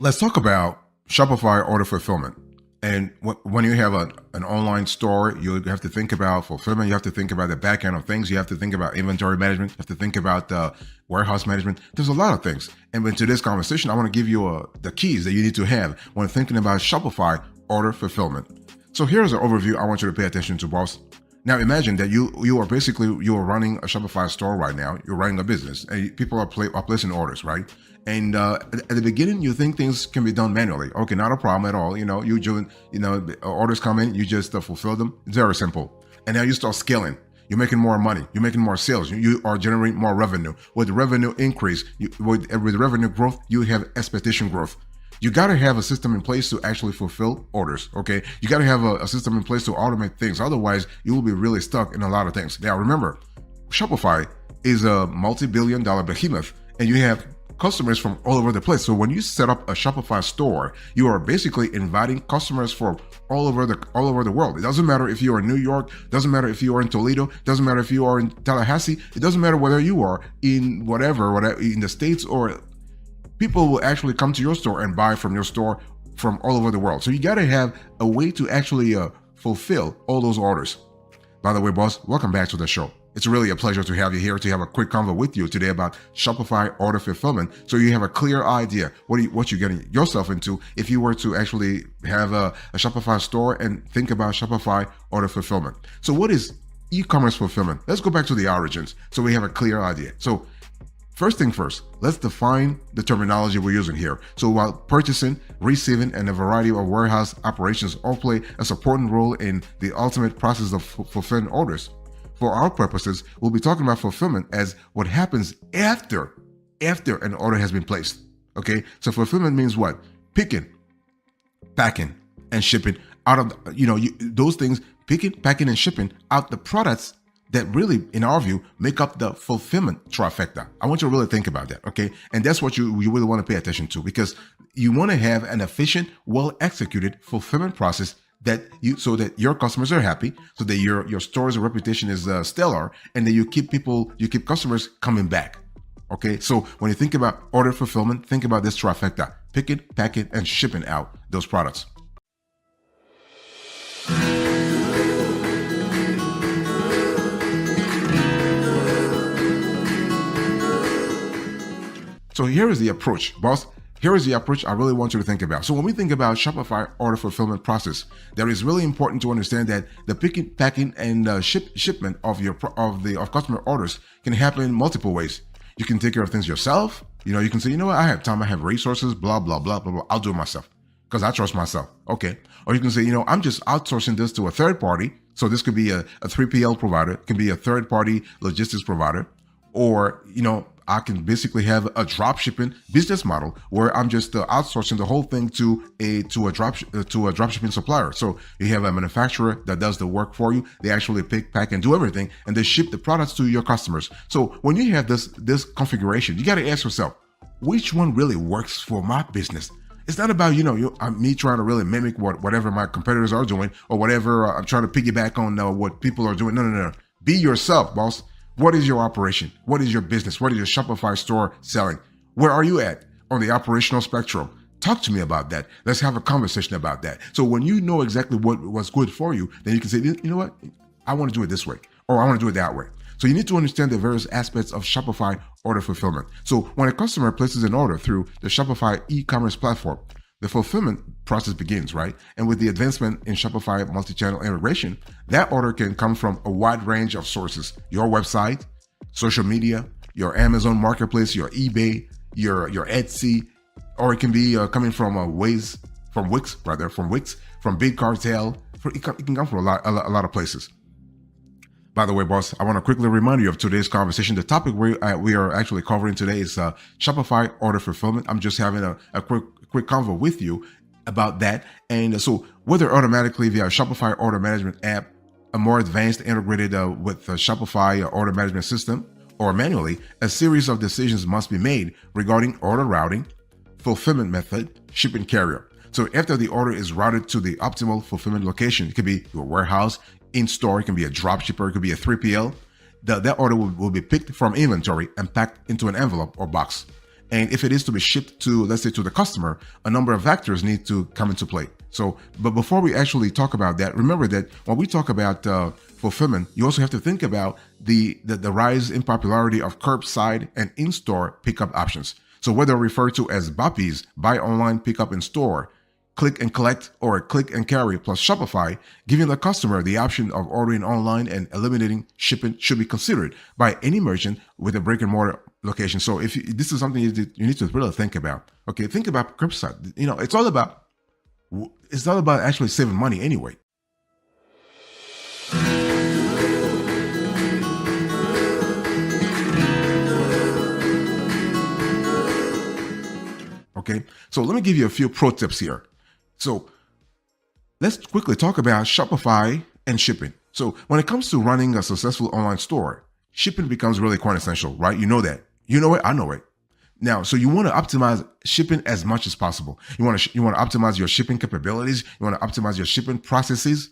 Let's talk about Shopify order fulfillment. And when you have an online store, you have to think about fulfillment. You have to think about the back end of things. You have to think about inventory management. You have to think about warehouse management. There's a lot of things. And in today's conversation, I want to give you the keys that you need to have when thinking about Shopify order fulfillment. So here's an overview I want you to pay attention to, boss. Now imagine that you are running a Shopify store right now. You're running a business, and people are placing orders, right? And at the beginning, you think things can be done manually. Okay, not a problem at all. Orders come in, you just fulfill them. It's very simple. And now you start scaling. You're making more money. You're making more sales. You are generating more revenue. With the revenue increase, with revenue growth, you have expectation growth. You got to have a system in place to actually fulfill orders, okay? You got to have a system in place to automate things. Otherwise, you will be really stuck in a lot of things. Now, remember, Shopify is a multi-billion-dollar behemoth, and you have customers from all over the place. So when you set up a Shopify store, you are basically inviting customers from all over the world. It doesn't matter if you are in New York, doesn't matter if you are in Toledo, doesn't matter if you are in Tallahassee, it doesn't matter whether you are in whatever in the States, or people will actually come to your store and buy from your store from all over the world. So you got to have a way to actually fulfill all those orders. By the way, boss, welcome back to the show. It's really a pleasure to have you here to have a quick convo with you today about Shopify order fulfillment, so you have a clear idea what you're getting yourself into if you were to actually have a Shopify store and think about Shopify order fulfillment. So what is e-commerce fulfillment? Let's go back to the origins so we have a clear idea. So first thing first, let's define the terminology we're using here. So while purchasing, receiving, and a variety of warehouse operations all play a supporting role in the ultimate process of fulfilling orders, for our purposes, we'll be talking about fulfillment as what happens after an order has been placed. Okay, so fulfillment means what? Picking, packing, and shipping out of those things. Picking, packing, and shipping out the products that really, in our view, make up the fulfillment trifecta. I want you to really think about that, okay? And that's what you really want to pay attention to, because you want to have an efficient, well-executed fulfillment process so that your customers are happy, so that your store's reputation is stellar, and that you keep customers coming back. Okay, so when you think about order fulfillment, think about this trifecta: picking, packing, and shipping out those products. So here is the approach, boss. Here is the approach I really want you to think about. So when we think about Shopify order fulfillment process, there is really important to understand that the picking, packing, and shipment of customer orders can happen in multiple ways. You can take care of things yourself. You can say, what, I have time, I have resources, blah, blah, blah, blah, blah. I'll do it myself because I trust myself. Okay. Or you can say, I'm just outsourcing this to a third party. So this could be a 3PL provider, it can be a third party logistics provider, or, I can basically have a drop shipping business model where I'm just outsourcing the whole thing to a drop shipping supplier. So you have a manufacturer that does the work for you. They actually pick, pack, and do everything, and they ship the products to your customers. So when you have this configuration, you got to ask yourself, which one really works for my business? It's not about me trying to really mimic whatever my competitors are doing, or whatever I'm trying to piggyback on what people are doing. No. Be yourself, boss. What is your operation? What is your business? What is your Shopify store selling? Where are you at on the operational spectrum? Talk to me about that. Let's have a conversation about that. So when you know exactly what's good for you, then you can say, you know what? I want to do it this way, or I want to do it that way. So you need to understand the various aspects of Shopify order fulfillment. So when a customer places an order through the Shopify e-commerce platform, the fulfillment process begins, right? And with the advancement in Shopify multi-channel integration, that order can come from a wide range of sources: your website, social media, your Amazon marketplace, your eBay, your Etsy, or it can be coming from Wix, from Big Cartel. It can come from a lot of places. By the way, boss, I want to quickly remind you of today's conversation. The topic we are actually covering today is Shopify order fulfillment. I'm just having a quick convo with you about that. And so whether automatically via Shopify order management app, a more advanced integrated with the Shopify order management system, or manually, a series of decisions must be made regarding order routing, fulfillment method, shipping carrier. So after the order is routed to the optimal fulfillment location, it could be your warehouse, in-store, it can be a drop shipper, it could be a 3PL, that order will be picked from inventory and packed into an envelope or box. And if it is to be shipped to, let's say, to the customer, a number of factors need to come into play. So, but before we actually talk about that, remember that when we talk about fulfillment, you also have to think about the rise in popularity of curbside and in-store pickup options. So whether referred to as BOPIs, buy online, pick up in store, click and collect, or click and carry plus Shopify, giving the customer the option of ordering online and eliminating shipping should be considered by any merchant with a brick and mortar location. So if this is something you need to really think about. Okay, think about curbside. It's all about actually saving money anyway. Okay, so let me give you a few pro tips here. So let's quickly talk about Shopify and shipping. So when it comes to running a successful online store, shipping becomes really quite essential, right? You know that. You know it. I know it. Now, so you want to optimize shipping as much as possible. You want to optimize your shipping capabilities. You want to optimize your shipping processes.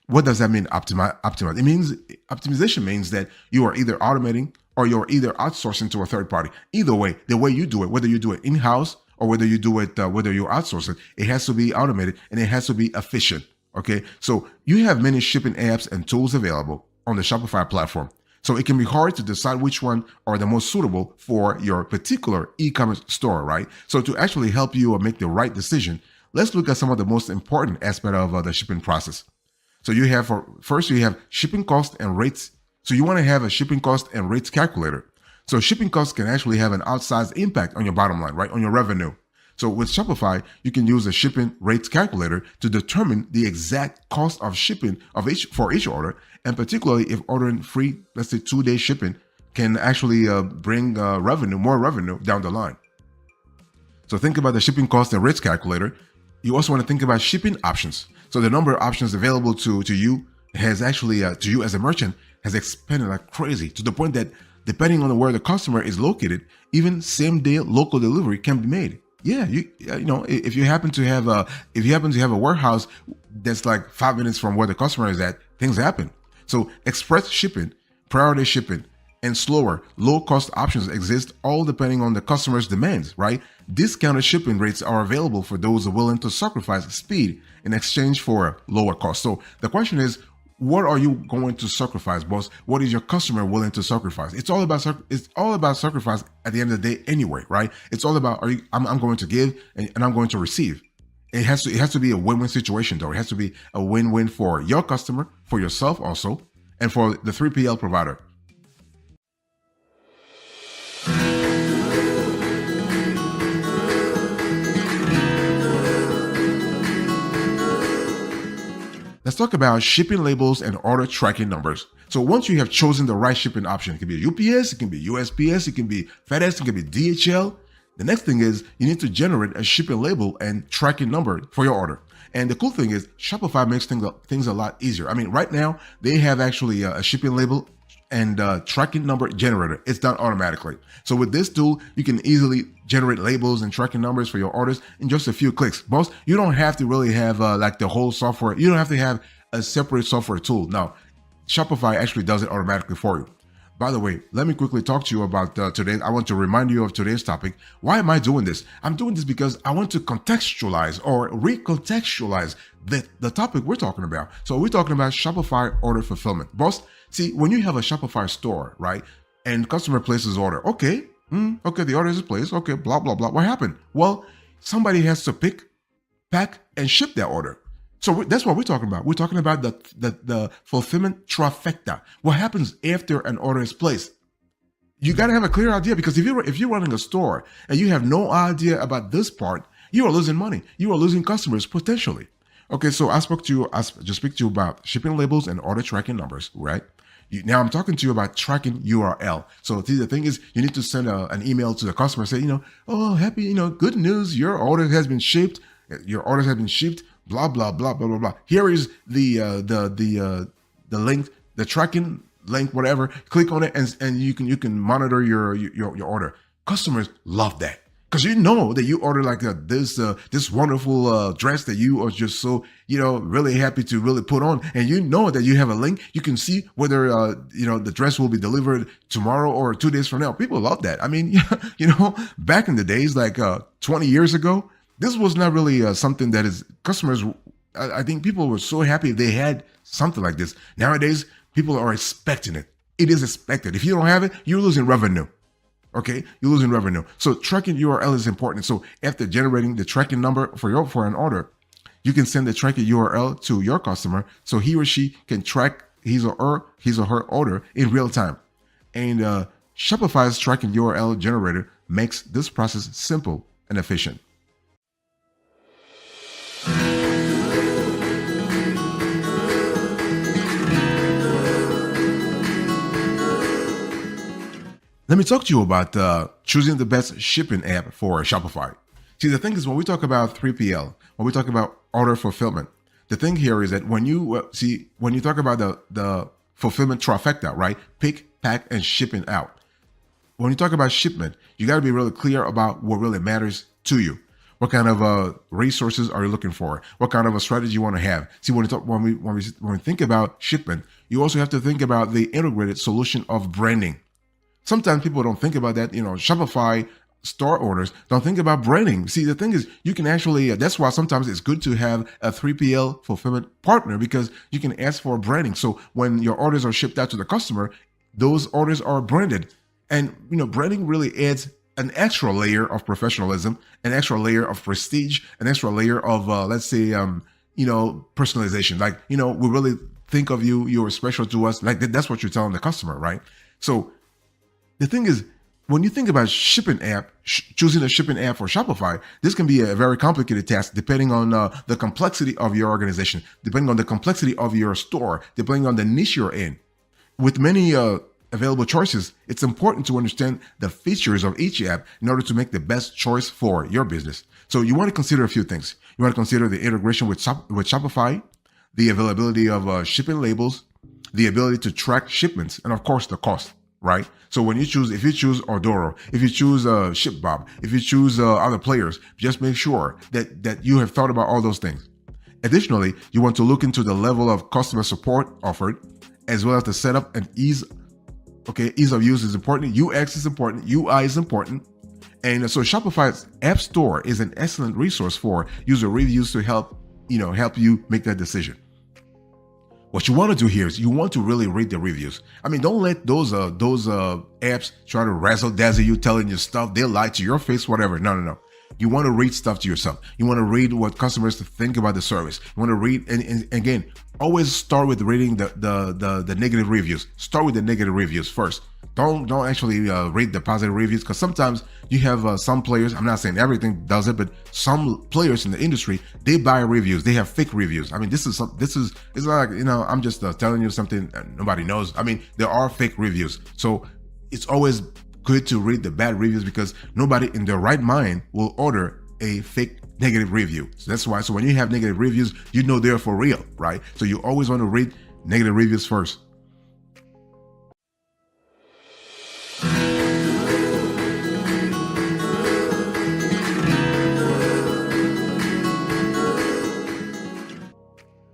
What does that mean? Optimize. It means optimization means that you are either automating or you're either outsourcing to a third party. Either way, the way you do it, whether you do it in-house or whether you do it, whether you outsource it, it has to be automated and it has to be efficient. Okay, so you have many shipping apps and tools available on the Shopify platform. So it can be hard to decide which one are the most suitable for your particular e-commerce store, right? So to actually help you make the right decision, let's look at some of the most important aspects of the shipping process. So you have, first you have shipping cost and rates. So you want to have a shipping cost and rates calculator. So shipping costs can actually have an outsized impact on your bottom line, right? On your revenue. So with Shopify, you can use a shipping rates calculator to determine the exact cost of shipping for each order. And particularly if ordering free, let's say 2-day shipping, can actually bring more revenue down the line. So think about the shipping cost and rates calculator. You also want to think about shipping options. So the number of options available to you has actually, to you as a merchant, has expanded like crazy, to the point that depending on where the customer is located, even same-day local delivery can be made. Yeah, if you happen to have a warehouse that's like 5 minutes from where the customer is at, things happen. So express shipping, priority shipping, and slower, low-cost options exist, all depending on the customer's demands, right? Discounted shipping rates are available for those willing to sacrifice speed in exchange for lower cost. So the question is, what are you going to sacrifice, boss? What is your customer willing to sacrifice? It's all about sacrifice at the end of the day anyway, right? It's all about I'm going to give and I'm going to receive. It has to be a win-win situation though. It has to be a win-win for your customer, for yourself also, and for the 3PL provider. Let's talk about shipping labels and order tracking numbers. So once you have chosen the right shipping option, it can be UPS, it can be USPS, it can be FedEx, it can be DHL. The next thing is you need to generate a shipping label and tracking number for your order. And the cool thing is Shopify makes things a lot easier. I mean, right now they have actually a shipping label and tracking number generator. It's done automatically. So with this tool, you can easily generate labels and tracking numbers for your orders in just a few clicks. Boss, you don't have to really have like the whole software. You don't have to have a separate software tool. Now, Shopify actually does it automatically for you. By the way, let me quickly talk to you about today. I want to remind you of today's topic. Why am I doing this? I'm doing this because I want to contextualize or recontextualize the topic we're talking about. So we're talking about Shopify order fulfillment. Boss, see, when you have a Shopify store, right, and customer places order, okay, the order is placed, okay, blah, blah, blah. What happened? Well, somebody has to pick, pack, and ship that order. So that's what we're talking about. We're talking about the fulfillment trifecta. What happens after an order is placed? You got to have a clear idea, because if you're running a store and you have no idea about this part, you are losing money. You are losing customers potentially. Okay, so I just speak to you about shipping labels and order tracking numbers, right? Now I'm talking to you about tracking URL. So the thing is, you need to send an email to the customer, say, oh, happy, good news, your order has been shipped. Your orders have been shipped. Blah blah blah blah blah blah. Here is the link, the tracking link, whatever. Click on it, and you can monitor your order. Customers love that. because you know that you ordered like this wonderful dress that you are just so really happy to really put on, and you know that you have a link. You can see whether the dress will be delivered tomorrow or 2 days from now. People love that. I mean, back in the days, like 20 years ago, this was not really something that is customers. I think people were so happy if they had something like this. Nowadays, people are expecting it. It is expected. If you don't have it, you're losing revenue. Okay, you're losing revenue. So tracking URL is important. So after generating the tracking number for an order, you can send the tracking URL to your customer so he or she can track his or her order in real time. And Shopify's tracking URL generator makes this process simple and efficient. Let me talk to you about choosing the best shipping app for Shopify. See, the thing is, when we talk about 3PL, when we talk about order fulfillment, the thing here is that when you talk about the fulfillment trifecta, right? Pick, pack, and shipping out. When you talk about shipment, you got to be really clear about what really matters to you. What kind of resources are you looking for? What kind of a strategy you want to have? See, when we think about shipment, you also have to think about the integrated solution of branding. Sometimes people don't think about that. Shopify store owners don't think about branding. See, the thing is, you can actually, that's why sometimes it's good to have a 3PL fulfillment partner, because you can ask for branding. So when your orders are shipped out to the customer, those orders are branded. And, branding really adds an extra layer of professionalism, an extra layer of prestige, an extra layer of, let's say, personalization. Like, we really think of you, you're special to us. Like that's what you're telling the customer, right? So the thing is, when you think about shipping app, choosing a shipping app for Shopify, this can be a very complicated task depending on the complexity of your organization, depending on the complexity of your store, depending on the niche you're in. With many available choices, it's important to understand the features of each app in order to make the best choice for your business. So you want to consider a few things. You want to consider the integration with Shopify, the availability of shipping labels, the ability to track shipments, and of course the cost. Right? So if you choose Ordoro, if you choose ShipBob, if you choose other players, just make sure that you have thought about all those things. Additionally, you want to look into the level of customer support offered, as well as the setup and ease. Okay, ease of use is important. UX is important. UI is important. And so Shopify's App Store is an excellent resource for user reviews to help you make that decision. What you want to do here is you want to really read the reviews. I mean, don't let those apps try to razzle dazzle you, telling you stuff. They'll lie to your face, whatever. No. You want to read stuff to yourself. You want to read what customers think about the service. You want to read, and again, always start with reading the negative reviews. Start with the negative reviews first. Don't actually read the positive reviews, because sometimes you have some players. I'm not saying everything does it, but some players in the industry, they buy reviews. They have fake reviews. I mean, it's not like I'm just telling you something nobody knows. I mean, there are fake reviews, so it's always good to read the bad reviews, because nobody in their right mind will order a fake negative review. So that's why. So when you have negative reviews, they're for real, right? So you always want to read negative reviews first.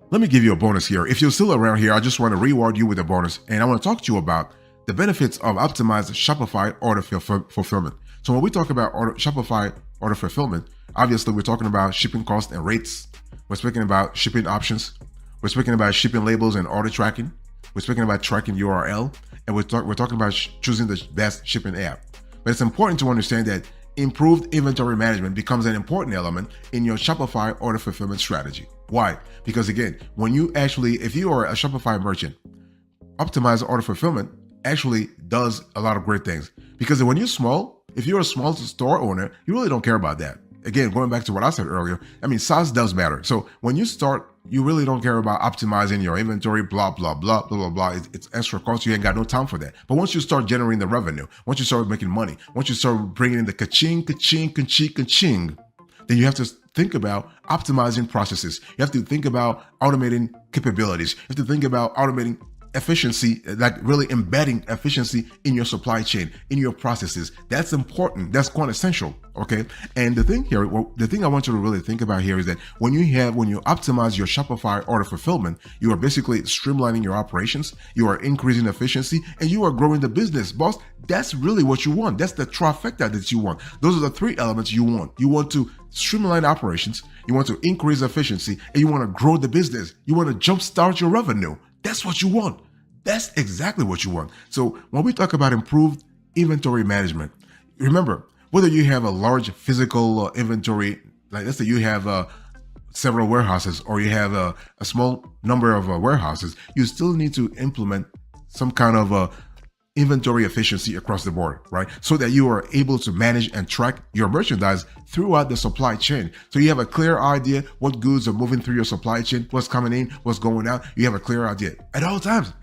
Let me give you a bonus here. If you're still around here, I just want to reward you with a bonus, and I want to talk to you about the benefits of optimized Shopify order fulfillment. So when we talk about Shopify order fulfillment, obviously we're talking about shipping costs and rates. We're speaking about shipping options. We're speaking about shipping labels and order tracking. We're speaking about tracking URL, and we're talking about choosing the best shipping app. But it's important to understand that improved inventory management becomes an important element in your Shopify order fulfillment strategy. Why? Because again, if you are a Shopify merchant, optimized order fulfillment actually does a lot of great things. Because when if you're a small store owner, you really don't care about that. Again, going back to what I said earlier, I mean, size does matter. So when you start, you really don't care about optimizing your inventory, blah, blah, blah, blah, blah, blah. It's extra cost. You ain't got no time for that. But once you start generating the revenue, once you start making money, once you start bringing in the ka-ching, ka-ching, ka-ching, ka-ching, then you have to think about optimizing processes. You have to think about automating capabilities. You have to think about automating efficiency, like really embedding efficiency in your supply chain, in your processes. That's important. That's quite essential. Okay. And the thing here, the thing I want you to really think about here is that when you optimize your Shopify order fulfillment, you are basically streamlining your operations, you are increasing efficiency, and you are growing the business, boss. That's really what you want. That's the trifecta that you want. Those are the three elements you want. You want to streamline operations, you want to increase efficiency, and you want to grow the business. You want to jumpstart your revenue. That's what you want. That's exactly what you want. So when we talk about improved inventory management, remember, whether you have a large physical inventory, like let's say you have several warehouses or you have a small number of warehouses, you still need to implement some kind of inventory efficiency across the board, right? So that you are able to manage and track your merchandise throughout the supply chain. So you have a clear idea what goods are moving through your supply chain, what's coming in, what's going out. You have a clear idea at all times,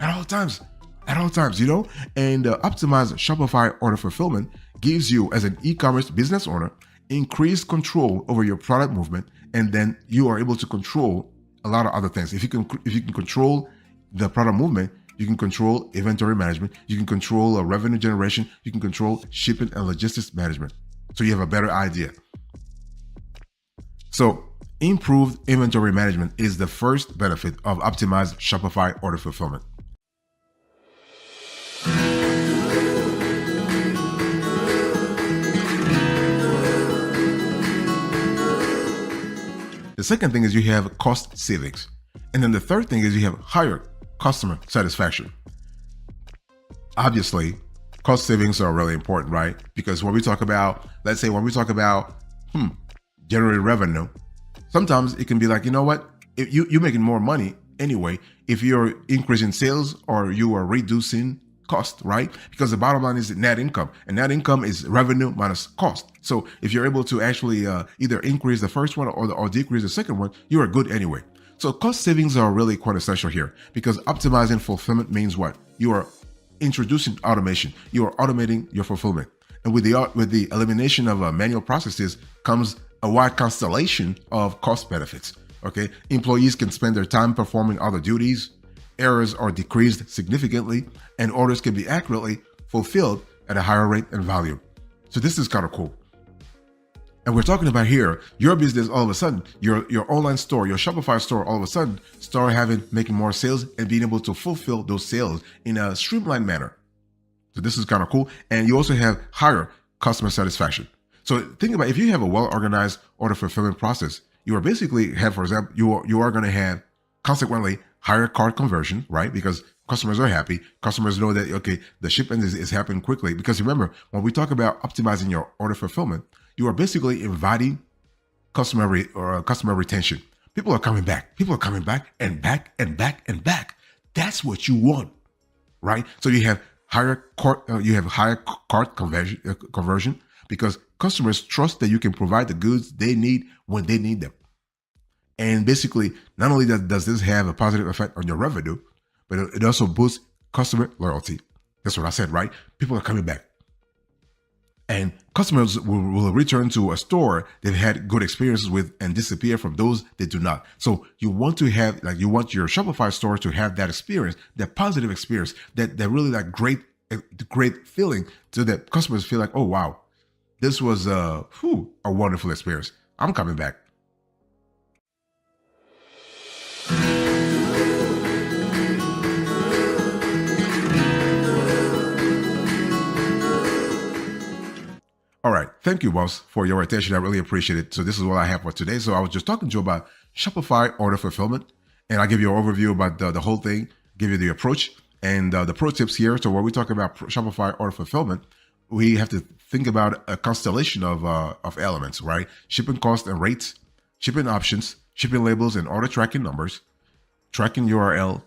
you know? And optimized Shopify order fulfillment gives you, as an e-commerce business owner, increased control over your product movement, and then you are able to control a lot of other things. If you can control the product movement, you can control inventory management, you can control revenue generation, you can control shipping and logistics management. So you have a better idea. So improved inventory management is the first benefit of optimized Shopify order fulfillment. The second thing is you have cost savings. And then the third thing is you have higher customer satisfaction. Obviously, cost savings are really important, right? Because when we talk about, let's say when we talk about generating revenue, sometimes it can be like, you know what, if you're making more money anyway if you're increasing sales or you are reducing cost, right? Because the bottom line is net income, and net income is revenue minus cost. So if you're able to actually either increase the first one or decrease the second one, you are good anyway. So cost savings are really quite essential here, because optimizing fulfillment means what? You are introducing automation. You are automating your fulfillment. And with the elimination of manual processes comes a wide constellation of cost benefits. Okay, employees can spend their time performing other duties, errors are decreased significantly, and orders can be accurately fulfilled at a higher rate and volume. So this is kind of cool. And we're talking about here, your business all of a sudden, your online store, your Shopify store all of a sudden start making more sales and being able to fulfill those sales in a streamlined manner. So this is kind of cool. And you also have higher customer satisfaction. So think about, if you have a well-organized order fulfillment process, you are basically have, for example, you are going to have consequently higher cart conversion, right? Because customers are happy. Customers know that, okay, the shipment is happening quickly. Because remember, when we talk about optimizing your order fulfillment, you are basically inviting customer retention. People are coming back. People are coming back and back and back and back. That's what you want, right? So you have higher cart conversion because customers trust that you can provide the goods they need when they need them. And basically, not only does this have a positive effect on your revenue, but it also boosts customer loyalty. That's what I said, right? People are coming back. And customers will return to a store they've had good experiences with and disappear from those that do not. So you want your Shopify store to have that experience, that positive experience, that really that great feeling, so that customers feel like, oh wow, this was a wonderful experience. I'm coming back. All right. Thank you, boss, for your attention. I really appreciate it. So this is what I have for today. So I was just talking to you about Shopify order fulfillment, and I give you an overview about the whole thing, give you the approach and the pro tips here. So when we talk about Shopify order fulfillment, we have to think about a constellation of elements, right? Shipping costs and rates, shipping options, shipping labels and order tracking numbers, tracking URL,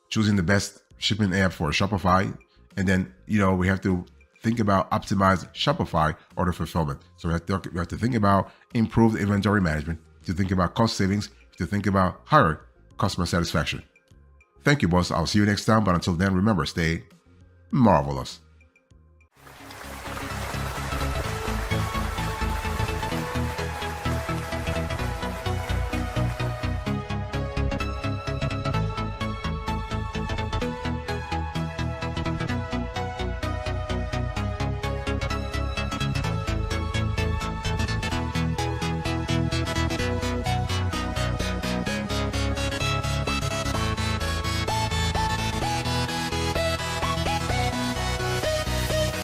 choosing the best shipping app for Shopify, and then we have to think about optimized Shopify order fulfillment. So we have to think about improved inventory management, to think about cost savings, to think about higher customer satisfaction. Thank you, boss. I'll see you next time. But until then, remember, stay marvelous.